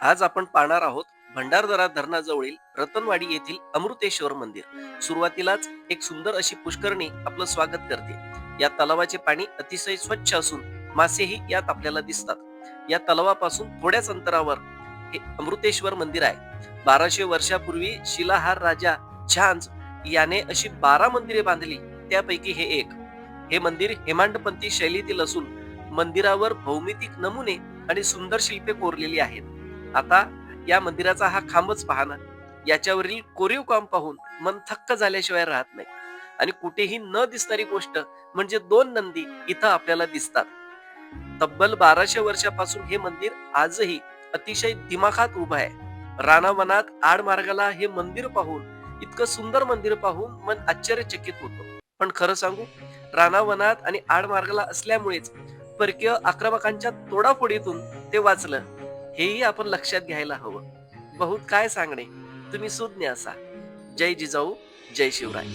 आज आपण पाहणार आहोत भंडारदरा धरणाजवळील रतनवाडी येथील अमृतेश्वर मंदिर. सुरुवातीलाच एक सुंदर अशी पुष्करणी आपलं स्वागत करते. या तलावाचे पाणी अतिशय स्वच्छ असून मासेही यात आपल्याला दिसतात. या तलावापासून थोड्याच अंतरावर हे अमृतेश्वर मंदिर आहे. 1200 वर्षापूर्वी शिलाहार राजा झांज याने अशी 12 मंदिरे बांधली, त्यापैकी हे एक. हे मंदिर हेमांडपंथी शैलीतील असून मंदिरावर भौमितिक नमुने आणि सुंदर शिल्पे कोरलेली आहेत. आता या मंदिराचा हा खांबच पहा ना. याच्यावरील कोरीव काम पाहून मन थक्क झाल्याशिवाय राहत नाही. आणि कुठेही न दिसणारी गोष्ट म्हणजे दोन नंदी इथं आपल्याला दिसतात. तब्बल 1200 वर्षापासून हे मंदिर आजही अतिशय दिमाखात उभं आहे. रानावनात आडमार्गाला हे मंदिर पाहून, इतकं सुंदर मंदिर पाहून मन आश्चर्यचकित होतो. पण खरं सांगू, रानावनात आणि आडमार्गाला असल्यामुळेच परकीय आक्रमकांच्या तोडाफोडीतून ते वाचलं, हेही आपण लक्षात घ्यायला हवं. बहुत काय सांगणे, तुम्ही सुज्ञ असा. जय जिजाऊ, जय शिवराय.